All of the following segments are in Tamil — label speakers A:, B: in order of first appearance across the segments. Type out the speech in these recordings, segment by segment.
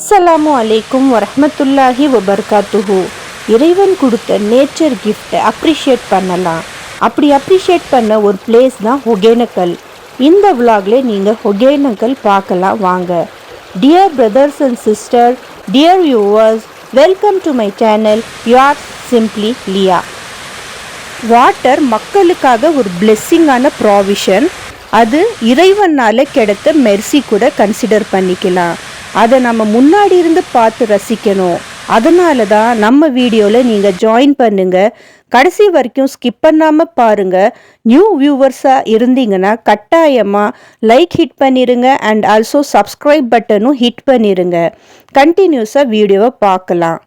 A: அஸ்ஸலாமு அலைக்கும் வரஹ்மத்துல்லாஹி வபர்காத்துஹு. இறைவன் கொடுத்த நேச்சர் கிஃப்டை அப்ரிஷியேட் பண்ணலாம். அப்படி அப்ரிஷியேட் பண்ண ஒரு பிளேஸ் தான் ஒகேனக்கல். இந்த விலாக்ல நீங்கள் ஒகேனக்கல் பார்க்கலாம் வாங்க. Dear brothers and sister, dear viewers, welcome to my channel your simply லியா. வாட்டர் மக்களுக்காக ஒரு பிளெஸ்ஸிங்கான ப்ராவிஷன். அது இறைவனால் கிடைத்த மெர்சி கூட கன்சிடர் பண்ணிக்கலாம். அதை நம்ம முன்னாடி இருந்து பார்த்து ரசிக்கணும். அதனால தான் நம்ம வீடியோவில் நீங்கள் ஜாயின் பண்ணுங்கள். கடைசி வரைக்கும் ஸ்கிப் பண்ணாமல் பாருங்கள். நியூ வியூவர்ஸாக இருந்தீங்கன்னா கட்டாயமாக லைக் ஹிட் பண்ணிடுங்க அண்ட் ஆல்சோ சப்ஸ்கிரைப் பட்டனும் ஹிட் பண்ணிடுங்க. கண்டினியூஸாக வீடியோவை பார்க்கலாம்.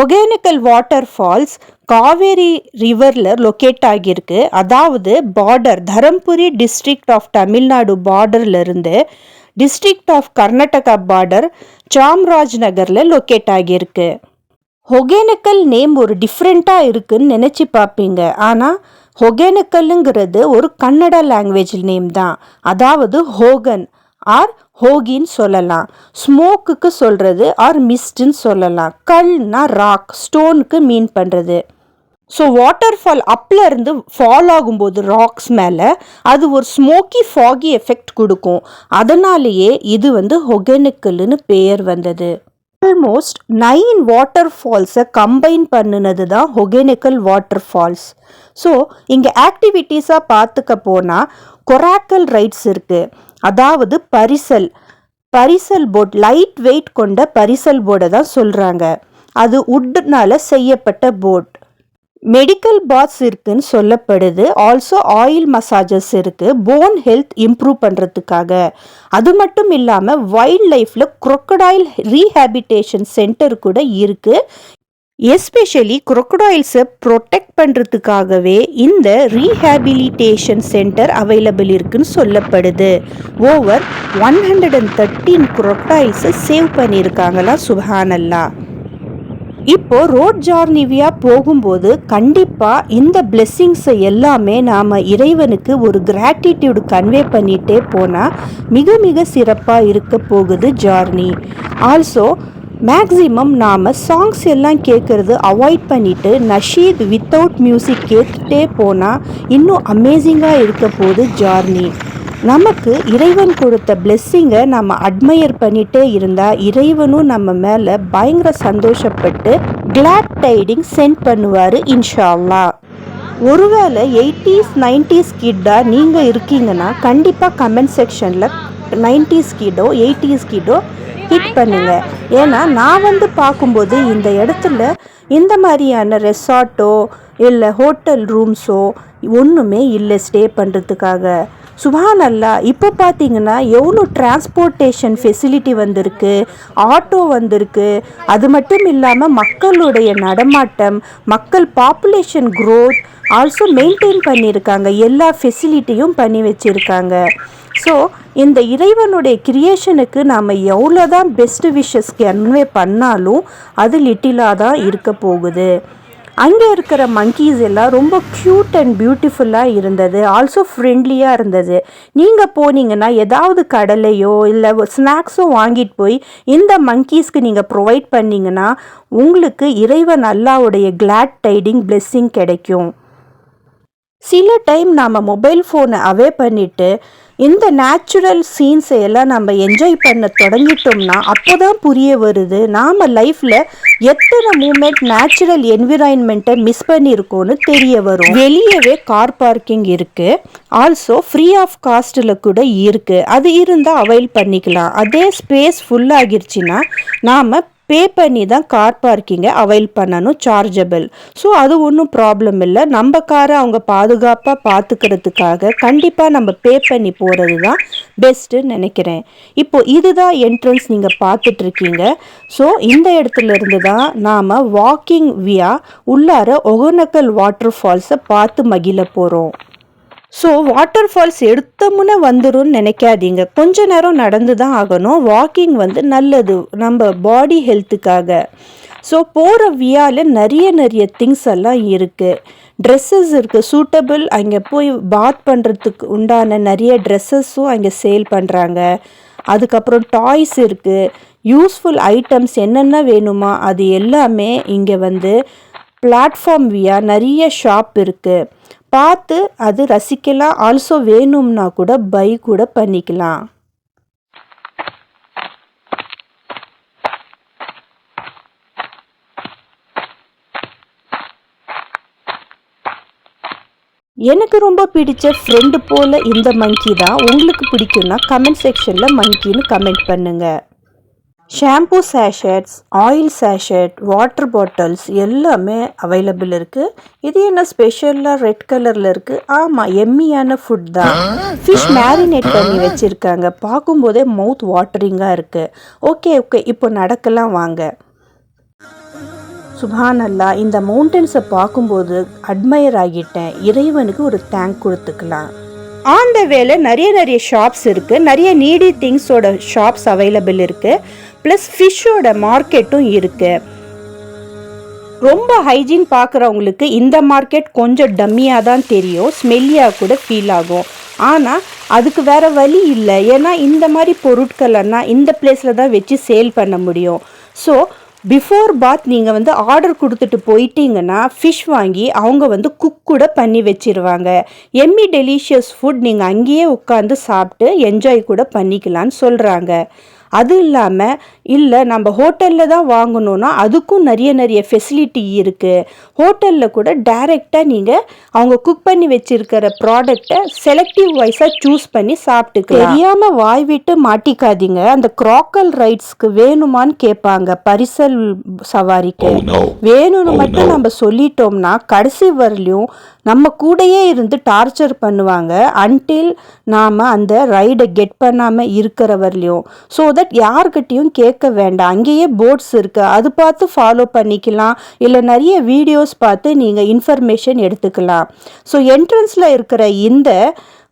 A: ஒகேனக்கல் வாட்டர் ஃபால்ஸ் காவேரி ரிவரில் லொக்கேட் ஆகியிருக்கு. அதாவது border Dharmapuri district of Tamil Nadu பார்டர்லேருந்து district of Karnataka border Chamraj நகரில் லொக்கேட் ஆகியிருக்கு. ஒகேனக்கல் நேம் ஒரு டிஃப்ரெண்ட்டாக இருக்குன்னு நினச்சி பார்ப்பீங்க. ஆனால் ஒகேனக்கல்லுங்கிறது ஒரு கன்னடா லாங்குவேஜ் நேம் தான். அதாவது ஹோகன் ஆர் ஹோகின்னு சொல்லலாம். ஸ்மோக்குக்கு சொல்கிறது ஆர் மிஸ்ட்ன்னு சொல்லலாம். கல்னா ராக், ஸ்டோனுக்கு மீன் பண்ணுறது. ஸோ வாட்டர் ஃபால் அப்பில் இருந்து ஃபால் ஆகும்போது ராக்ஸ் மேலே அது ஒரு ஸ்மோக்கி ஃபாகி எஃபெக்ட் கொடுக்கும். அதனாலேயே இது ஒகேனக்கல்னு பெயர் வந்தது. ஆல்மோஸ்ட் 9 வாட்டர் ஃபால்ஸை கம்பைன் பண்ணினது தான் ஒகேனக்கல் வாட்டர் ஃபால்ஸ். ஸோ இங்கே ஆக்டிவிட்டீஸாக பார்த்துக்க போனால் கொராக்கல் ரைட்ஸ் இருக்குது. அதாவது பரிசல் போட், லைட் வெயிட் கொண்ட பரிசல் போர்டை தான் சொல்கிறாங்க. அது உட்னால செய்யப்பட்ட போட். மெடிக்கல் பாத்ஸ் இருக்குன்னு சொல்லப்படுது. ஆல்சோ ஆயில் மசாஜஸ் இருக்குது போன் ஹெல்த் இம்ப்ரூவ் பண்ணுறதுக்காக. அது மட்டும் இல்லாமல் வைல்ட் லைஃப்பில் crocodile ரீஹேபிட்டேஷன் சென்டர் கூட இருக்குது. எஸ்பெஷலி crocodiles-ஐ ப்ரொடெக்ட் பண்ணுறதுக்காகவே இந்த ரீஹேபிலிட்டேஷன் சென்டர் அவைலபிள் இருக்குன்னு சொல்லப்படுது. ஓவர் 113 crocodiles-ஐ சேவ் பண்ணியிருக்காங்களாம். சுப்ஹானல்லாஹ். இப்போ ரோட் ஜார்னிவியா போகும்போது கண்டிப்பாக இந்த பிளெஸ்ஸிங்ஸை எல்லாமே நாம் இறைவனுக்கு ஒரு கிராட்டிடியூடு கன்வே பண்ணிகிட்டே போனால் மிக மிக சிறப்பாக இருக்க போகுது ஜார்னி. ஆல்சோ மேக்ஸிமம் நாம் சாங்ஸ் எல்லாம் கேட்குறது அவாய்ட் பண்ணிவிட்டு நஷீத் வித்தவுட் மியூசிக் கேட்டுகிட்டே போனால் இன்னும் அமேசிங்காக இருக்க போகுது ஜார்னி. நமக்கு இறைவன் கொடுத்த பிளெஸ்ஸிங்கை நம்ம அட்மையர் பண்ணிகிட்டே இருந்தால் இறைவனும் நம்ம மேலே பயங்கர சந்தோஷப்பட்டு கிளாட் டைடிங் சென்ட் பண்ணுவார் இன்ஷா அல்லாஹ். ஒருவேளை 80s 90s கிட்டாக நீங்கள் இருக்கீங்கன்னா கண்டிப்பாக கமெண்ட் செக்ஷனில் 90s கிட்டோ 80s கிட்டோ ஹிட் பண்ணுங்க. ஏன்னா நான் பார்க்கும்போது இந்த இடத்துல இந்த மாதிரியான ரெசார்ட்டோ இல்லை ஹோட்டல் ரூம்ஸோ ஒன்றுமே இல்லை ஸ்டே பண்ணுறதுக்காக. சுப்ஹானல்லாஹ். இப்போ பார்த்தீங்கன்னா எவ்வளோ டிரான்ஸ்போர்ட்டேஷன் ஃபெசிலிட்டி வந்திருக்கு, ஆட்டோ வந்திருக்கு. அது மட்டும் இல்லாமல் மக்களுடைய நடமாட்டம், மக்கள் பாப்புலேஷன் க்ரோத் ஆல்சோ மெயின்டைன் பண்ணியிருக்காங்க. எல்லா ஃபெசிலிட்டியும் பண்ணி வச்சுருக்காங்க. ஸோ இந்த இறைவனுடைய கிரியேஷனுக்கு நாம் எவ்வளோ தான் பெஸ்ட் விஷஸ் கன்வே பண்ணாலும் அது லிட்டிலாக தான் இருக்க போகுது. அங்கே இருக்கிற மங்கீஸ் எல்லாம் ரொம்ப க்யூட் அண்ட் பியூட்டிஃபுல்லாக இருந்தது. ஆல்சோ ஃப்ரெண்ட்லியாக இருந்தது. நீங்கள் போனீங்கன்னா ஏதாவது கடலையோ இல்லை ஸ்நாக்ஸோ வாங்கிட்டு போய் இந்த மங்கீஸ்க்கு நீங்கள் ப்ரொவைட் பண்ணிங்கன்னா உங்களுக்கு இறைவன் அல்லாஹ்வுடைய கிளாட் டைடிங் பிளெஸ்ஸிங் கிடைக்கும். சில டைம் நாம் மொபைல் ஃபோனை அவே பண்ணிவிட்டு இந்த நேச்சுரல் சீன்ஸை எல்லாம் நம்ம என்ஜாய் பண்ண தொடங்கிட்டோம்னா அப்போ தான் புரிய வருது நாம் லைஃப்பில் எத்தனை மூமெண்ட் நேச்சுரல் என்விரான்மெண்ட்டை மிஸ் பண்ணியிருக்கோன்னு தெரிய வரும். வெளியவே கார் பார்க்கிங் இருக்குது. ஆல்சோ ஃப்ரீ ஆஃப் காஸ்ட்டில் கூட இருக்குது. அது இருந்தால் அவைல் பண்ணிக்கலாம். அதே ஸ்பேஸ் ஃபுல்லாகிருச்சுன்னா நாம் பே பண்ணி தான் கார் பார்க்கிங்கை அவைல் பண்ணணும், சார்ஜபிள். ஸோ அது ஒன்றும் ப்ராப்ளம் இல்லை. நம்ம காரை அவங்க பாதுகாப்பாக பார்த்துக்கிறதுக்காக கண்டிப்பாக நம்ம பே பண்ணி போகிறது தான் பெஸ்ட்டுன்னு நினைக்கிறேன். இப்போது இதுதான் என்ட்ரன்ஸ் நீங்கள் பார்த்துட்ருக்கீங்க. ஸோ இந்த இடத்துல இருந்து தான் நாம் வாக்கிங் வியா உள்ளார ஒகேனக்கல் வாட்டர் ஃபால்ஸை பார்த்து மகிழ போகிறோம். ஸோ வாட்டர் ஃபால்ஸ் எடுத்த முன்னே வந்துடும் நினைக்காதீங்க. கொஞ்ச நேரம் நடந்து தான் ஆகணும். வாக்கிங் நல்லது நம்ம பாடி ஹெல்த்துக்காக. ஸோ போகிற வியாவில் நிறைய திங்ஸ் எல்லாம் இருக்குது. ட்ரெஸ்ஸஸ் இருக்குது சூட்டபிள். அங்கே போய் பாத் பண்ணுறதுக்கு உண்டான நிறைய ட்ரெஸ்ஸஸும் அங்கே சேல் பண்ணுறாங்க. அதுக்கப்புறம் டாய்ஸ் இருக்குது. யூஸ்ஃபுல் ஐட்டம்ஸ் என்னென்ன வேணுமா அது எல்லாமே இங்கே வந்து பிளாட்ஃபார்ம் வியா நிறைய ஷாப் இருக்குது. பார்த்து அது ரசிக்கலாம். ஆல்சோ வேணும்னா கூட பை கூட பண்ணிக்கலாம். எனக்கு ரொம்ப பிடிச்ச ஃப்ரெண்டு போல் இந்த மங்கி தான். உங்களுக்கு பிடிக்கும்னா கமெண்ட் செக்ஷனில் மங்கின்னு கமெண்ட் பண்ணுங்கள். Shampoo sachets, oil sachet, water bottles எல்லாமே அவைலபிள் இருக்குது. இது என்ன ஸ்பெஷலாக ரெட் கலரில் இருக்குது? ஆமாம், எம்மியான ஃபுட் தான். ஃபிஷ் மேரினேட் பண்ணி வச்சுருக்காங்க. பார்க்கும்போதே மவுத் வாட்டரிங்காக இருக்குது. ஓகே, இப்போ நடக்கலாம் வாங்க. சுப்ஹானல்லா, இந்த மவுண்டன்ஸை பார்க்கும்போது அட்மையர் ஆகிட்டேன். இறைவனுக்கு ஒரு தேங்க் கொடுத்துக்கலாம். அந்த வேலை நிறைய ஷாப்ஸ் இருக்குது. நிறைய நீடி திங்ஸோட ஷாப்ஸ் அவைலபிள் இருக்குது. ப்ளஸ் ஃபிஷ்ஷோட மார்க்கெட்டும் இருக்குது. ரொம்ப ஹைஜீன் பார்க்குறவங்களுக்கு இந்த மார்க்கெட் கொஞ்சம் டம்மியாக தான் தெரியும், ஸ்மெல்லியாக கூட ஃபீல் ஆகும். ஆனால் அதுக்கு வேறு வழி இல்லை. ஏன்னா இந்த மாதிரி பொருட்களெல்லாம் இந்த பிளேஸில் தான் வச்சு சேல் பண்ண முடியும். ஸோ பிஃபோர் பாத் நீங்கள் வந்து ஆர்டர் கொடுத்துட்டு போயிட்டீங்கன்னா ஃபிஷ் வாங்கி அவங்க வந்து குக் கூட பண்ணி வச்சிருவாங்க. எம்மி டெலிஷியஸ் ஃபுட் நீங்கள் அங்கேயே உட்காந்து சாப்பிட்டு என்ஜாய் கூட பண்ணிக்கலான்னு சொல்கிறாங்க. அது இல்லாமல் இல்லை நம்ம ஹோட்டலில் தான் வாங்கணுன்னா அதுக்கும் நிறைய ஃபெசிலிட்டி இருக்குது. ஹோட்டலில் கூட டைரெக்டாக நீங்கள் அவங்க குக் பண்ணி வச்சுருக்கிற ப்ராடக்டை செலக்டிவ் வைஸாக சூஸ் பண்ணி சாப்பிட்டுக்கலாம். தெரியாமல் வாய் விட்டு மாட்டிக்காதீங்க. அந்த க்ராக்கல் ரைட்ஸ்க்கு வேணுமான்னு கேட்பாங்க. பரிசல் சவாரிக்கு வேணும்னு மட்டும் நம்ம சொல்லிட்டோம்னா கடைசி வரலையும் நம்ம கூடையே இருந்து டார்ச்சர் பண்ணுவாங்க அன்டில் நாம் அந்த ரைடை கெட் பண்ணாமல் இருக்கிற வரலையும். ஸோ தட் யார்கிட்டையும் கேட்க வேண்டாம். அங்கேயே போர்ட்ஸ் இருக்குது, அது பார்த்து ஃபாலோ பண்ணிக்கலாம். இல்லை நிறைய வீடியோஸ் பார்த்து நீங்கள் இன்ஃபர்மேஷன் எடுத்துக்கலாம். ஸோ என்ட்ரன்ஸில் இருக்கிற இந்த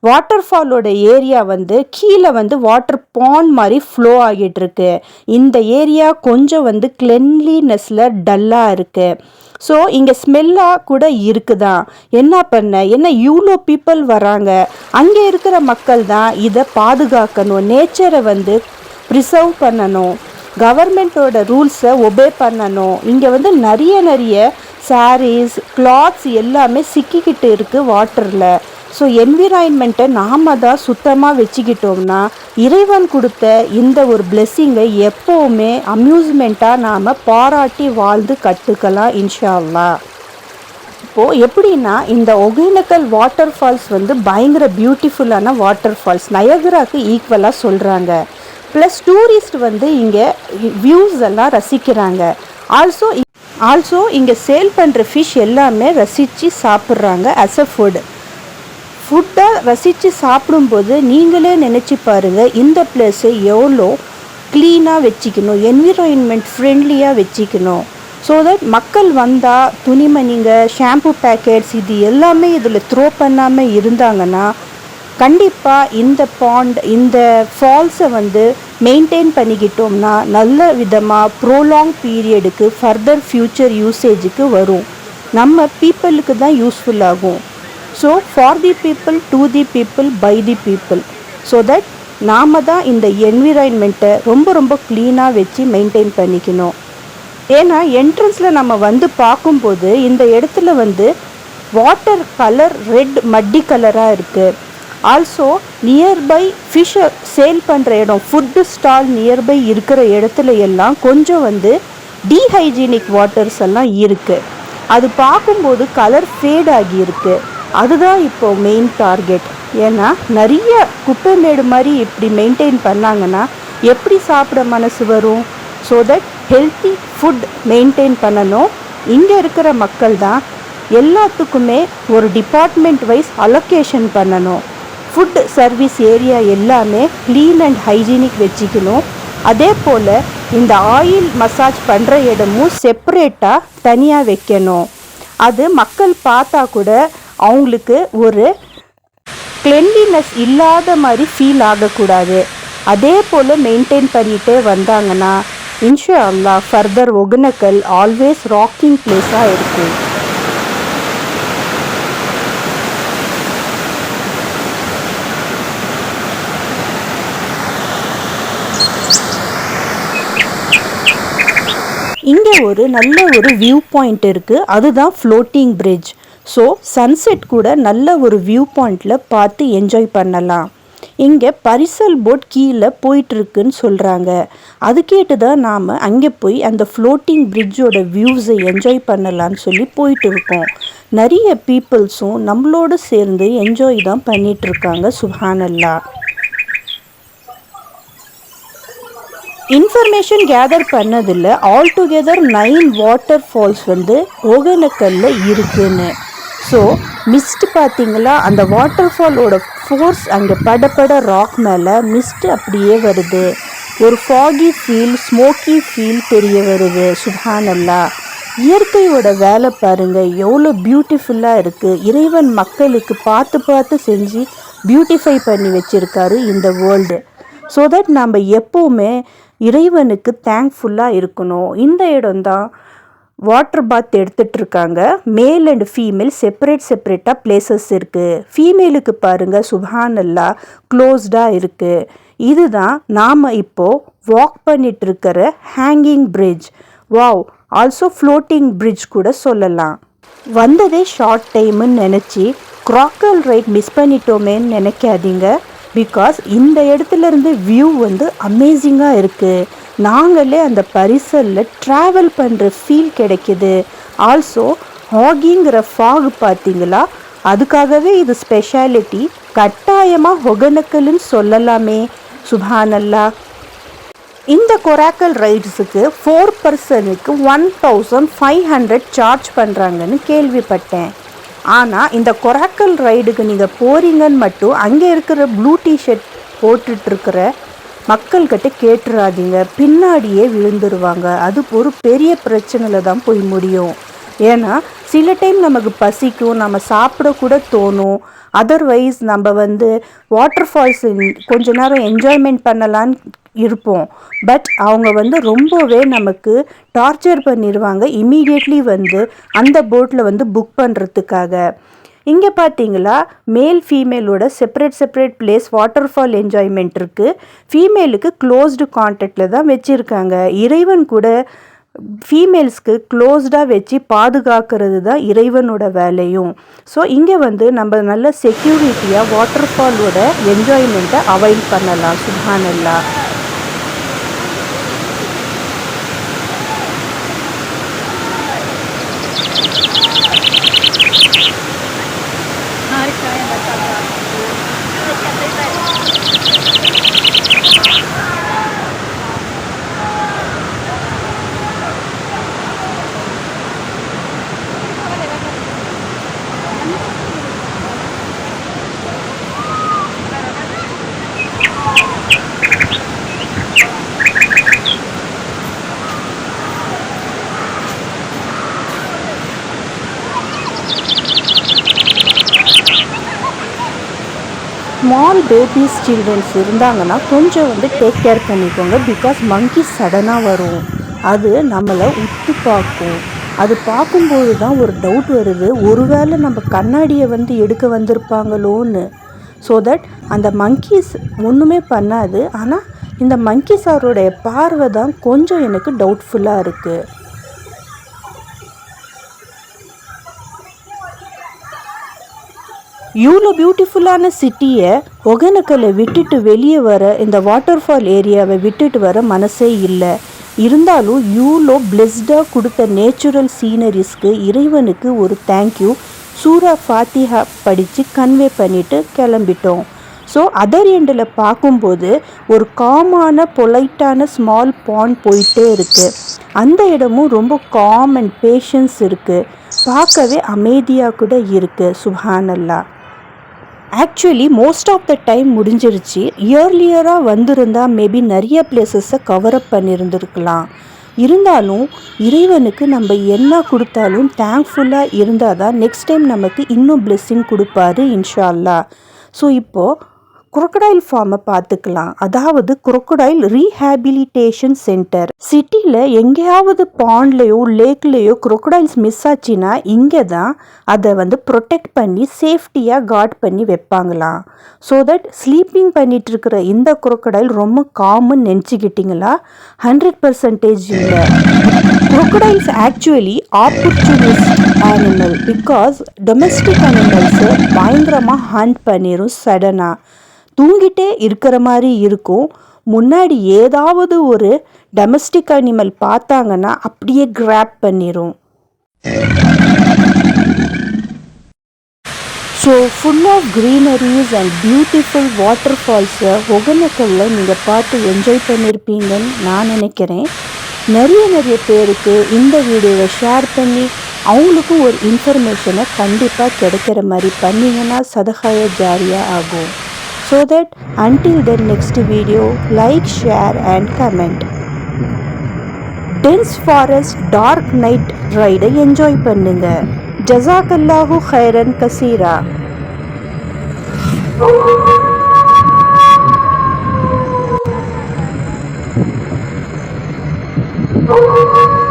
A: வாட்டர்ஃபாலோட ஏரியா வந்து கீழே வந்து வாட்டர் பாண்ட் மாதிரி ஃப்ளோ ஆகிட்டு இருக்கு. இந்த ஏரியா கொஞ்சம் வந்து கிளென்லினஸில் டல்லாக இருக்குது. ஸோ இங்கே ஸ்மெல்லாக கூட இருக்குதான். என்ன இவ்வளோ பீப்புள் வராங்க. அங்கே இருக்கிற மக்கள் தான் இதை பாதுகாக்கணும், நேச்சரை வந்து ப்ரிசர்வ் பண்ணணும், கவர்மெண்ட்டோட ரூல்ஸை ஒபே பண்ணணும். இங்கே வந்து நிறைய சாரீஸ், கிளாத்ஸ் எல்லாமே சிக்கிக்கிட்டு இருக்குது வாட்டரில். ஸோ என்விரான்மெண்ட்டை நாம் தான் சுத்தமாக வச்சுக்கிட்டோம்னா இறைவன் கொடுத்த இந்த ஒரு பிளெஸ்ஸிங்கை எப்போவுமே அம்யூஸ்மெண்ட்டாக நாம் பாராட்டி வாழ்ந்து கற்றுக்கலாம் இன்ஷா அல்லாஹ். இப்போது எப்படின்னா இந்த ஒகேனக்கல் வாட்டர் ஃபால்ஸ் வந்து பயங்கர பியூட்டிஃபுல்லான வாட்டர் ஃபால்ஸ், நயகராக்கு ஈக்குவலாக சொல்கிறாங்க. ப்ளஸ் டூரிஸ்ட் வந்து இங்கே வியூஸ் எல்லாம் ரசிக்கிறாங்க. ஆல்சோ இங்கே சேல் பண்ணுற ஃபிஷ் எல்லாமே ரசித்து சாப்பிட்றாங்க அஸ் அ ஃபுட்டை ரசித்து சாப்பிடும்போது நீங்களே நினச்சி பாருங்கள் இந்த பிளேஸை எவ்வளோ க்ளீனாக வச்சுக்கணும், என்விரான்மெண்ட் ஃப்ரெண்ட்லியாக வச்சுக்கணும். ஸோ தட் மக்கள் வந்தால் துணிமணிங்க, ஷாம்பு பேக்கெட்ஸ் இது எல்லாமே இதில் த்ரோ பண்ணாமல் இருந்தாங்கன்னா கண்டிப்பாக இந்த பாண்ட், இந்த ஃபால்ஸை வந்து மெயின்டைன் பண்ணிக்கிட்டோம்னா நல்ல விதமாக ப்ரோலாங் பீரியடுக்கு ஃபர்தர் ஃப்யூச்சர் யூசேஜுக்கு வரும். நம்ம பீப்புளுக்கு தான் யூஸ்ஃபுல் ஆகும். So for the people, to the people, by the people. So that நாம் தான் இந்த என்விரான்மெண்ட்டை ரொம்ப க்ளீனாக வச்சு மெயின்டைன் பண்ணிக்கணும். ஏன்னா என்ட்ரன்ஸில் நம்ம வந்து பார்க்கும்போது இந்த இடத்துல வந்து வாட்டர் கலர் ரெட் மட்டி கலராக இருக்குது. ஆல்சோ நியர்பை ஃபிஷ்ஷை சேல் பண்ணுற இடம், ஃபுட்டு ஸ்டால் நியர்பை இருக்கிற இடத்துல எல்லாம் கொஞ்சம் வந்து டீஹைஜீனிக் வாட்டர்ஸ் எல்லாம் இருக்குது. அது பார்க்கும்போது கலர் ஃபேட் ஆகியிருக்கு. அதுதான் இப்போது மெயின் டார்கெட். ஏன்னா நிறைய குப்பை மேடு மாதிரி இப்படி மெயின்டைன் பண்ணாங்கன்னா எப்படி சாப்பிட மனசு வரும்? So that healthy food maintain பண்ணணும். இங்கே இருக்கிற மக்கள் தான் எல்லாத்துக்குமே ஒரு டிபார்ட்மெண்ட் வைஸ் அலோகேஷன் பண்ணணும். ஃபுட் சர்வீஸ் ஏரியா எல்லாமே க்ளீன் அண்ட் ஹைஜீனிக் வச்சுக்கணும். அதே போல் இந்த ஆயில் மசாஜ் பண்ணுற இடமும் செப்பரேட்டாக தனியாக வைக்கணும். அது மக்கள் பார்த்தா கூட அவங்களுக்கு ஒரு கிளென்லினஸ் இல்லாத மாதிரி ஃபீல் ஆகக்கூடாது. அதே போல் மெயின்டைன் பண்ணிகிட்டே வந்தாங்கன்னா இன்ஷா அல்லாஹ் ஃபர்தர் ஒகேனக்கல் ஆல்வேஸ் ராக்கிங் பிளேஸாக இருக்கும். ஒரு நல்ல ஒரு வியூ பாயிண்ட் இருக்குது, அதுதான் ஃப்ளோட்டிங் பிரிட்ஜ். ஸோ சன்செட் கூட நல்ல ஒரு வியூ பாயிண்டில் பார்த்து என்ஜாய் பண்ணலாம். இங்கே பரிசல் போட் கீழே போயிட்டுருக்குன்னு சொல்கிறாங்க. அது கேட்டு தான் நாம் அங்கே போய் அந்த ஃப்ளோட்டிங் பிரிட்ஜோட வியூஸை என்ஜாய் பண்ணலான்னு சொல்லி போயிட்டு இருக்கோம். நிறைய பீப்புள்ஸும் நம்மளோடு சேர்ந்து என்ஜாய் தான் பண்ணிகிட்ருக்காங்க. சுப்ஹானல்லாஹ். இன்ஃபர்மேஷன் கேதர் பண்ணதில் ஆல்டுகெதர் 9 வாட்டர் ஃபால்ஸ் ஒகேனக்கல்ல இருக்குன்னு. ஸோ மிஸ்ட் பார்த்தீங்களா, அந்த வாட்டர் ஃபாலோட ஃபோர்ஸ் அங்கே படப்பட ராக் மேலே மிஸ்ட் அப்படியே வருது. ஒரு ஃபாகி ஃபீல், ஸ்மோக்கி ஃபீல் தெரிய வருது. சுப்ஹானல்லாஹ். இயற்கையோட வேலை பாருங்கள் எவ்வளோ பியூட்டிஃபுல்லாக இருக்குது. இறைவன் மக்களுக்கு பார்த்து பார்த்து செஞ்சு பியூட்டிஃபை பண்ணி வச்சுருக்காரு இந்த வேர்ல்டு. ஸோ தட் நம்ம எப்போவுமே இறைவனுக்கு தேங்க்ஃபுல்லாக இருக்கணும். இந்த இடம்தான் water path எடுத்துகிட்ருக்காங்க. Male and female செப்பரேட்டாக பிளேசஸ் இருக்குது. ஃபீமேலுக்கு பாருங்கள் சுப்ஹானல்லாஹ் க்ளோஸ்டாக இருக்குது. இதுதான் நாம் இப்போது வாக் பண்ணிகிட்ருக்கிற hanging bridge. Wow, also floating bridge கூட சொல்லலாம். வந்ததே ஷார்ட் டைமுன்னு நினச்சி க்ராக்கல் ரைட் மிஸ் பண்ணிட்டோமேன்னு நினைக்காதீங்க. பிகாஸ் இந்த இடத்துலேருந்து வியூ அமேசிங்காக இருக்குது. நாங்களே அந்த பரிசலில் ட்ராவல் பண்ணுற ஃபீல் கிடைக்கிது. ஆல்சோ ஹாகிங்கிற ஃபாக் பார்த்தீங்களா, அதுக்காகவே இது ஸ்பெஷாலிட்டி. கட்டாயமாக ஒகேனக்கல்னு சொல்லலாமே. சுப்ஹானல்லாஹ். இந்த கொராக்கல் ரைட்ஸுக்கு 4 பர்சனுக்கு 1500 சார்ஜ் பண்ணுறாங்கன்னு கேள்விப்பட்டேன். ஆனால் இந்த கொராக்கல் ரைடுக்கு நீங்கள் போகிறீங்கன்னு மட்டும் அங்கே இருக்கிற ப்ளூ டிஷர்ட் போட்டுட்ருக்கிற மக்கள்கிட்ட கேட்டுறாதீங்க, பின்னாடியே விழுந்துருவாங்க. அது ஒரு பெரிய பிரச்சனையில் தான் போய் முடியும். ஏன்னா சில டைம் நமக்கு பசிக்கும், நம்ம சாப்பிடக்கூட தோணும். அதர்வைஸ் நம்ம வாட்டர் ஃபால்ஸ் கொஞ்ச நேரம் என்ஜாய்மெண்ட் பண்ணலான்னு இருப்போம். பட் அவங்க ரொம்பவே நமக்கு டார்ச்சர் பண்ணிடுவாங்க இமீடியட்லி அந்த போட்டில் புக் பண்ணுறதுக்காக. இங்கே பார்த்தீங்களா, மேல் ஃபீமேலோட separate place waterfall enjoyment இருக்குது. ஃபீமேலுக்கு க்ளோஸ்டு கான்டாக்டில் தான் வச்சுருக்காங்க. இறைவன் கூட ஃபீமேல்ஸ்க்கு க்ளோஸ்டாக வச்சு பாதுகாக்கிறது தான் இறைவனோட வேலையும். ஸோ இங்கே நம்ம நல்ல செக்யூரிட்டியாக வாட்டர் ஃபாலோட என்ஜாய்மெண்ட்டை அவாய்ட் பண்ணலாம். சுப்ஹானல்லாஹ். ஸ்மால் பேபிஸ் சில்ட்ரன்ஸ் இருந்தாங்கன்னா கொஞ்சம் டேக் கேர் பண்ணிக்கோங்க. பிகாஸ் மங்கி சடனாக வரும், அது நம்மளை உத்து பார்க்கும். அது பார்க்கும்போது தான் ஒரு டவுட் வருது, ஒருவேளை நம்ம கண்ணாடியை எடுக்க வந்திருப்பாங்களோன்னு. ஸோ தட் அந்த மங்கீஸ் ஒன்றுமே பண்ணாது. ஆனால் இந்த மங்கீஸாரோடைய பார்வை தான் கொஞ்சம் எனக்கு டவுட்ஃபுல்லாக இருக்குது. இவ்வளோ பியூட்டிஃபுல்லான சிட்டியை ஒகேனக்கலை விட்டுட்டு வெளியே வர, இந்த வாட்டர் ஃபால் ஏரியாவை விட்டுட்டு வர மனசே இல்லை. இருந்தாலும் இவ்வளோ பிளெஸ்டாக கொடுத்த நேச்சுரல் சீனரிஸ்க்கு இறைவனுக்கு ஒரு தேங்க்யூ சூரா ஃபாத்திஹா படித்து கன்வே பண்ணிவிட்டு கிளம்பிட்டோம். ஸோ அதர் எண்டில் பார்க்கும்போது ஒரு காமான பொலைட்டான ஸ்மால் பாண்ட் போயிட்டே இருக்குது. அந்த இடமும் ரொம்ப காம் அண்ட் பேஷன்ஸ் இருக்குது. பார்க்கவே அமைதியாக கூட இருக்குது. சுப்ஹானல்லாஹ். Actually most of the time முடிஞ்சிருச்சு. இயர்லியராக வந்திருந்தால் மேபி நிறைய பிளேசஸை கவரப் பண்ணியிருந்துருக்கலாம். இருந்தாலும் இறைவனுக்கு நம்ம என்ன கொடுத்தாலும் தேங்க்ஃபுல்லாக இருந்தால் தான் நெக்ஸ்ட் டைம் நமக்கு இன்னும் பிளெஸ்ஸிங் கொடுப்பாரு இன்ஷா அல்லாஹ். ஸோ இப்போது crocodile ஃபார்மை பார்த்துக்கலாம். அதாவது crocodile ரீஹேபிலிட்டேஷன் சென்டர். சிட்டியில் எங்கேயாவது பாண்ட்லேயோ லேக்லேயோ crocodiles மிஸ் ஆச்சுன்னா இங்கே தான் அதை ப்ரொடெக்ட் பண்ணி சேஃப்டியாக கார்ட் பண்ணி வைப்பாங்களாம். ஸோ தட் ஸ்லீப்பிங் பண்ணிட்டு இருக்கிற இந்த crocodile ரொம்ப காமன் நினச்சிக்கிட்டிங்களா? 100% இல்லை. crocodiles actually opportunist animal because domestic அனிமல்ஸை பயங்கரமாக ஹண்ட் பண்ணிடும். சடனாக தூங்கிட்டே இருக்கிற மாதிரி இருக்கும். முன்னாடி ஏதாவது ஒரு டொமெஸ்டிக் அனிமல் பார்த்தாங்கன்னா அப்படியே கிராப் பண்ணிடும். So full of greeneries and beautiful water ஃபால்ஸை ஒகேனக்கல்ல நீங்கள் பார்த்து என்ஜாய் பண்ணியிருப்பீங்கன்னு நான் நினைக்கிறேன். நிறைய பேருக்கு இந்த வீடியோவை ஷேர் பண்ணி அவங்களுக்கும் ஒரு இன்ஃபர்மேஷனை கண்டிப்பாக கிடைக்கிற மாதிரி பண்ணிங்கன்னா சதகாய ஜாரியாக ஆகும். So that until the next video, like, share and comment. Dense forest dark night ரைடை என்ஜாய் பண்ணுங்க. ஜஸாக்கல்லாஹு ஹைரன் கசீரா. Oh